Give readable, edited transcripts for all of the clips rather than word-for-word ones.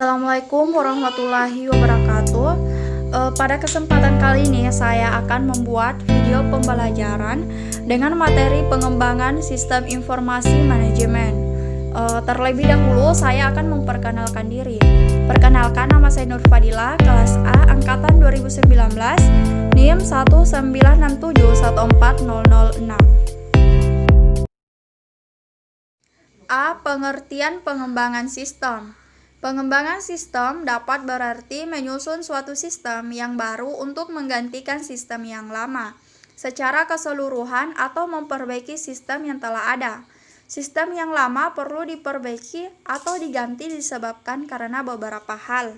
Assalamualaikum warahmatullahi wabarakatuh. Pada kesempatan kali ini saya akan membuat video pembelajaran dengan materi pengembangan sistem informasi manajemen. Terlebih dahulu saya akan memperkenalkan diri. Perkenalkan, nama saya Nur Fadila, kelas A, angkatan 2019, NIM 196714006. A. Pengertian pengembangan sistem. Pengembangan sistem dapat berarti menyusun suatu sistem yang baru untuk menggantikan sistem yang lama secara keseluruhan atau memperbaiki sistem yang telah ada. Sistem yang lama perlu diperbaiki atau diganti disebabkan karena beberapa hal.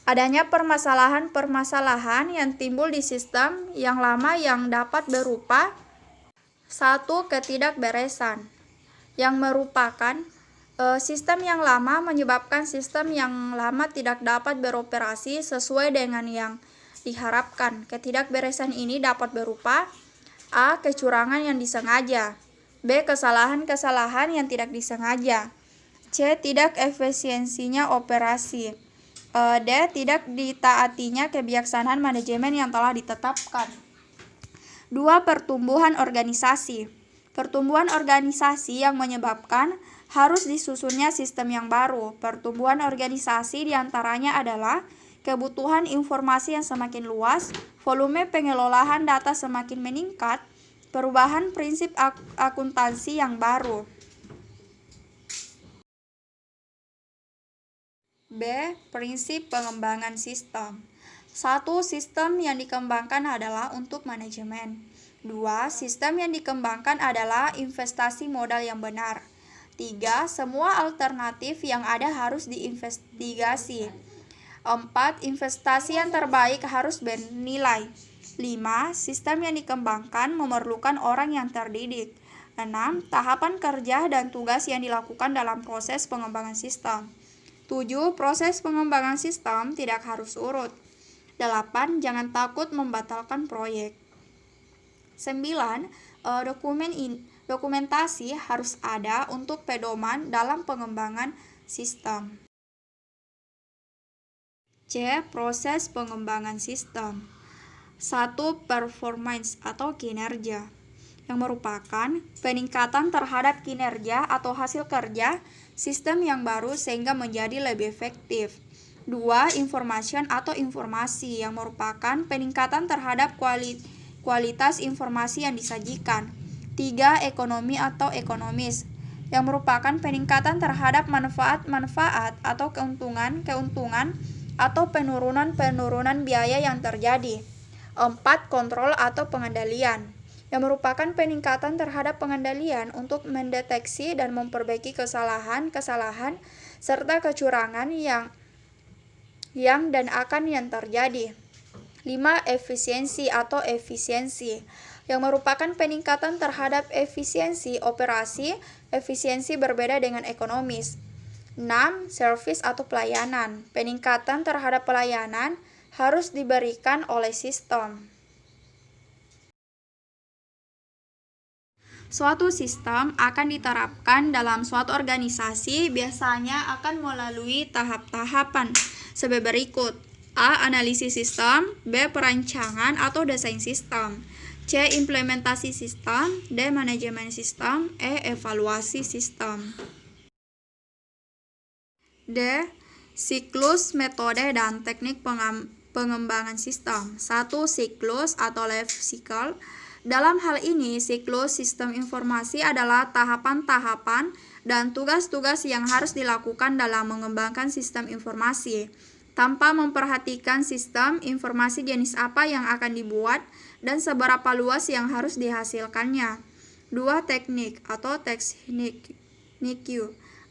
Adanya permasalahan-permasalahan yang timbul di sistem yang lama yang dapat berupa 1. Ketidakberesan, yang merupakan sistem yang lama menyebabkan sistem yang lama tidak dapat beroperasi sesuai dengan yang diharapkan. Ketidakberesan ini dapat berupa A. Kecurangan yang disengaja, B. Kesalahan-kesalahan yang tidak disengaja, C. Tidak efisiensinya operasi, D. Tidak ditaatinya kebijaksanaan manajemen yang telah ditetapkan. 2. Pertumbuhan organisasi. Pertumbuhan organisasi yang menyebabkan harus disusunnya sistem yang baru. Pertumbuhan organisasi diantaranya adalah kebutuhan informasi yang semakin luas, volume pengelolaan data semakin meningkat, perubahan prinsip akuntansi yang baru. B. Prinsip pengembangan sistem. 1. Sistem yang dikembangkan adalah untuk manajemen. 2. Sistem yang dikembangkan adalah investasi modal yang benar. 3. Semua alternatif yang ada harus diinvestigasi. 4. Investasi yang terbaik harus bernilai. 5. Sistem yang dikembangkan memerlukan orang yang terdidik. 6. Tahapan kerja dan tugas yang dilakukan dalam proses pengembangan sistem. 7. Proses pengembangan sistem tidak harus urut. 8. Jangan takut membatalkan proyek. 9. Dokumentasi harus ada untuk pedoman dalam pengembangan sistem. C. Proses pengembangan sistem. 1. Performance atau kinerja, yang merupakan peningkatan terhadap kinerja atau hasil kerja sistem yang baru sehingga menjadi lebih efektif. 2. Information atau informasi, yang merupakan peningkatan terhadap kualitas informasi yang disajikan. 3. Ekonomi atau ekonomis, yang merupakan peningkatan terhadap manfaat-manfaat atau keuntungan atau penurunan biaya yang terjadi. 4. Kontrol atau pengendalian, yang merupakan peningkatan terhadap pengendalian untuk mendeteksi dan memperbaiki kesalahan serta kecurangan yang dan akan yang terjadi. 5. Efisiensi atau efisiensi, yang merupakan peningkatan terhadap efisiensi operasi. Efisiensi berbeda dengan ekonomis. 6. Service atau pelayanan, peningkatan terhadap pelayanan harus diberikan oleh sistem. Suatu sistem akan diterapkan dalam suatu organisasi biasanya akan melalui tahap-tahapan sebagai berikut. A. Analisis sistem, B. Perancangan atau desain sistem, C. Implementasi sistem, D. Manajemen sistem, E. Evaluasi sistem. D. Siklus, metode, dan teknik pengembangan sistem. 1. Siklus atau life cycle. Dalam hal ini, siklus sistem informasi adalah tahapan-tahapan dan tugas-tugas yang harus dilakukan dalam mengembangkan sistem informasi, tanpa memperhatikan sistem informasi jenis apa yang akan dibuat dan seberapa luas yang harus dihasilkannya. 2. Teknik atau teknik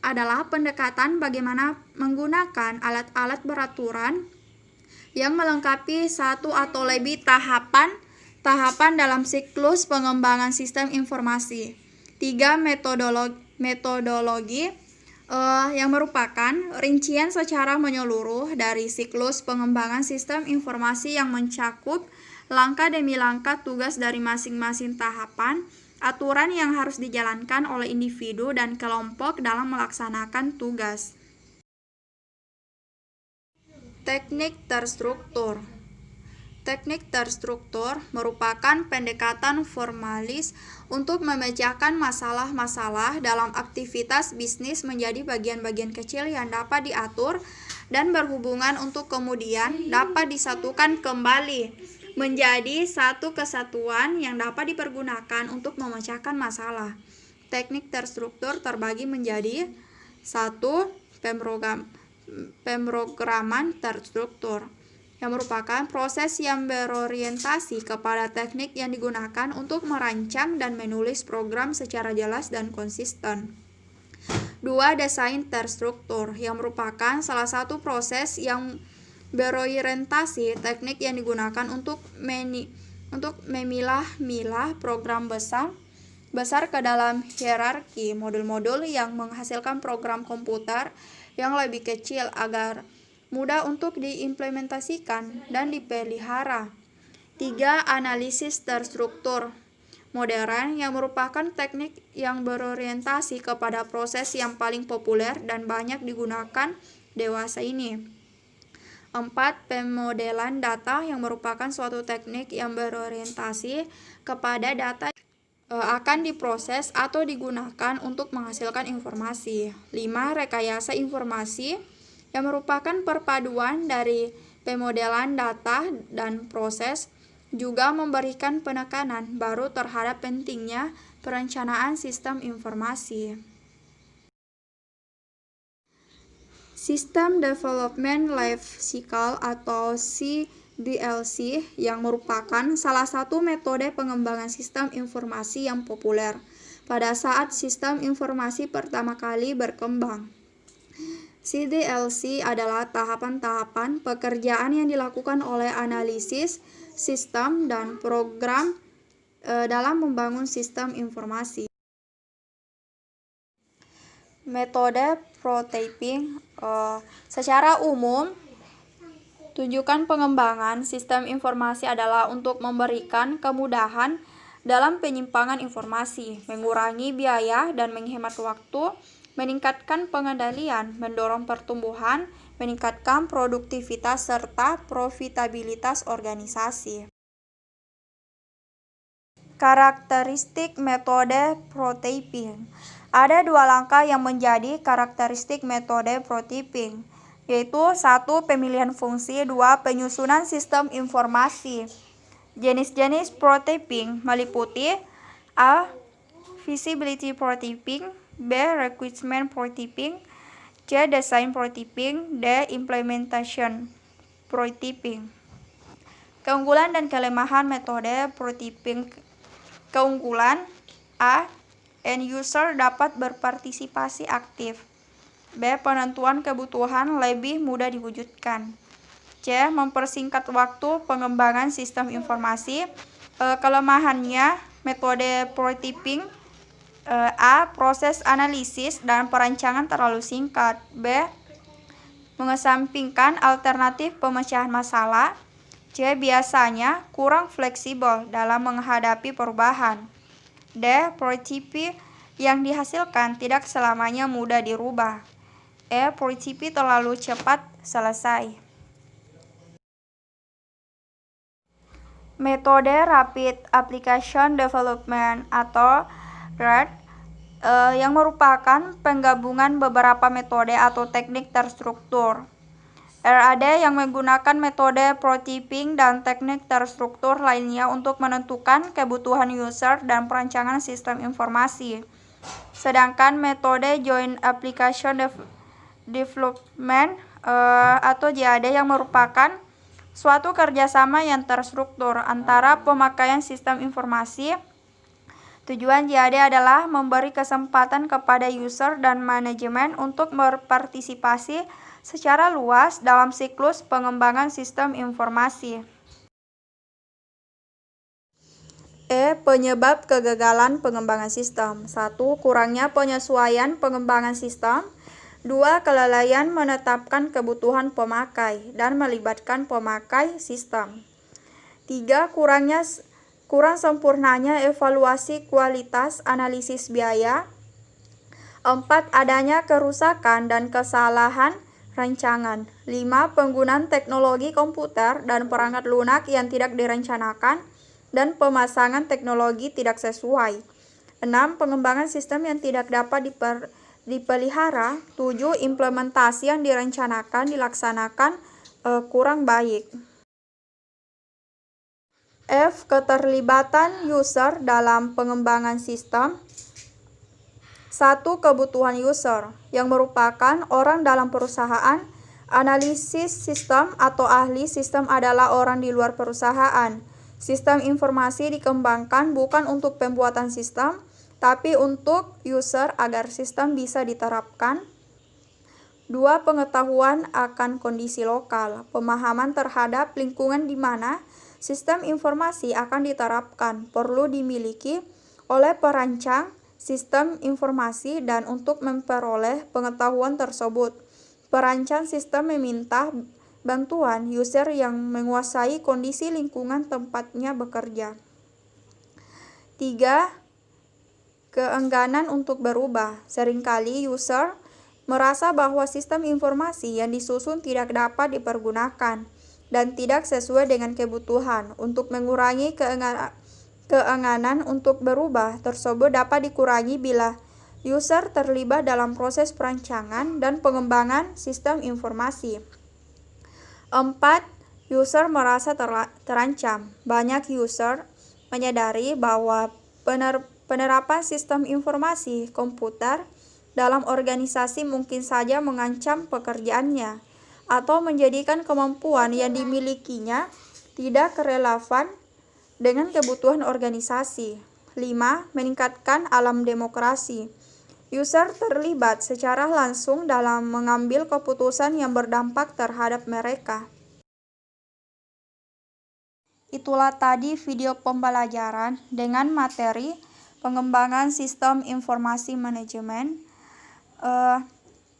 adalah pendekatan bagaimana menggunakan alat-alat beraturan yang melengkapi satu atau lebih tahapan dalam siklus pengembangan sistem informasi. 3. Metodologi, yang merupakan rincian secara menyeluruh dari siklus pengembangan sistem informasi yang mencakup langkah demi langkah tugas dari masing-masing tahapan, aturan yang harus dijalankan oleh individu dan kelompok dalam melaksanakan tugas. Teknik terstruktur. Teknik terstruktur merupakan pendekatan formalis untuk memecahkan masalah-masalah dalam aktivitas bisnis menjadi bagian-bagian kecil yang dapat diatur dan berhubungan untuk kemudian dapat disatukan kembali menjadi satu kesatuan yang dapat dipergunakan untuk memecahkan masalah. Teknik terstruktur terbagi menjadi 1. Pemrograman terstruktur, yang merupakan proses yang berorientasi kepada teknik yang digunakan untuk merancang dan menulis program secara jelas dan konsisten. 2. Desain terstruktur, yang merupakan salah satu proses yang berorientasi teknik yang digunakan untuk memilah-milah program besar ke dalam hierarki modul-modul yang menghasilkan program komputer yang lebih kecil agar mudah untuk diimplementasikan dan dipelihara. 3. Analisis terstruktur modern, yang merupakan teknik yang berorientasi kepada proses yang paling populer dan banyak digunakan dewasa ini. 4. Pemodelan data, yang merupakan suatu teknik yang berorientasi kepada data akan diproses atau digunakan untuk menghasilkan informasi. 5. Rekayasa informasi, yang merupakan perpaduan dari pemodelan data dan proses, juga memberikan penekanan baru terhadap pentingnya perencanaan sistem informasi. System Development Life Cycle atau CDLC, yang merupakan salah satu metode pengembangan sistem informasi yang populer pada saat sistem informasi pertama kali berkembang. CDLC adalah tahapan-tahapan pekerjaan yang dilakukan oleh analisis sistem dan program dalam membangun sistem informasi. Metode prototyping. Secara umum, tujuan pengembangan sistem informasi adalah untuk memberikan kemudahan dalam penyimpangan informasi, mengurangi biaya dan menghemat waktu, meningkatkan pengendalian, mendorong pertumbuhan, meningkatkan produktivitas serta profitabilitas organisasi. Karakteristik metode prototyping. Ada 2 langkah yang menjadi karakteristik metode prototyping, yaitu 1. Pemilihan fungsi, 2. Penyusunan sistem informasi. Jenis-jenis prototyping meliputi A. Feasibility prototyping, B. Requirement prototyping, C. Design prototyping, D. Implementation prototyping. Keunggulan dan kelemahan metode prototyping. Keunggulan: A. End user dapat berpartisipasi aktif. B. Penentuan kebutuhan lebih mudah diwujudkan. C. Mempersingkat waktu pengembangan sistem informasi. Kelemahannya metode prototyping: A. Proses analisis dan perancangan terlalu singkat. B. Mengesampingkan alternatif pemecahan masalah. C. Biasanya kurang fleksibel dalam menghadapi perubahan. D. Prototipe yang dihasilkan tidak selamanya mudah dirubah. E. Prototipe terlalu cepat selesai. Metode Rapid Application Development atau RAD, yang merupakan penggabungan beberapa metode atau teknik terstruktur. RAD yang menggunakan metode prototyping dan teknik terstruktur lainnya untuk menentukan kebutuhan user dan perancangan sistem informasi. Sedangkan metode Joint Application Development atau JAD yang merupakan suatu kerjasama yang terstruktur antara pemakaian sistem informasi. Tujuan JAD adalah memberi kesempatan kepada user dan manajemen untuk berpartisipasi secara luas dalam siklus pengembangan sistem informasi. E. Penyebab kegagalan pengembangan sistem. 1. Kurangnya penyesuaian pengembangan sistem. 2. Kelalaian menetapkan kebutuhan pemakai dan melibatkan pemakai sistem. 3. Kurang sempurnanya evaluasi kualitas analisis biaya. 4. Adanya kerusakan dan kesalahan Rancangan. 5. Penggunaan teknologi komputer dan perangkat lunak yang tidak direncanakan dan pemasangan teknologi tidak sesuai. 6. Pengembangan sistem yang tidak dapat dipelihara. 7. Implementasi yang direncanakan dilaksanakan kurang baik. F. Keterlibatan user dalam pengembangan sistem. 1. Kebutuhan user, yang merupakan orang dalam perusahaan. Analisis sistem atau ahli sistem adalah orang di luar perusahaan. Sistem informasi dikembangkan bukan untuk pembuatan sistem, tapi untuk user agar sistem bisa diterapkan. 2. Pengetahuan akan kondisi lokal, pemahaman terhadap lingkungan di mana sistem informasi akan diterapkan perlu dimiliki oleh perancang sistem informasi, dan untuk memperoleh pengetahuan tersebut, perancang sistem meminta bantuan user yang menguasai kondisi lingkungan tempatnya bekerja. 3. Keengganan untuk berubah. Seringkali user merasa bahwa sistem informasi yang disusun tidak dapat dipergunakan dan tidak sesuai dengan kebutuhan. Untuk mengurangi keengganan untuk berubah tersebut dapat dikurangi bila user terlibat dalam proses perancangan dan pengembangan sistem informasi. 4. User merasa terancam. Banyak user menyadari bahwa penerapan sistem informasi komputer dalam organisasi mungkin saja mengancam pekerjaannya atau menjadikan kemampuan yang dimilikinya tidak relevan dengan kebutuhan organisasi. 5. Meningkatkan alam demokrasi. User terlibat secara langsung dalam mengambil keputusan yang berdampak terhadap mereka. Itulah tadi video pembelajaran dengan materi pengembangan sistem informasi manajemen.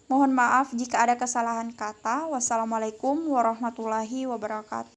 Mohon maaf jika ada kesalahan kata. Wassalamualaikum warahmatullahi wabarakatuh.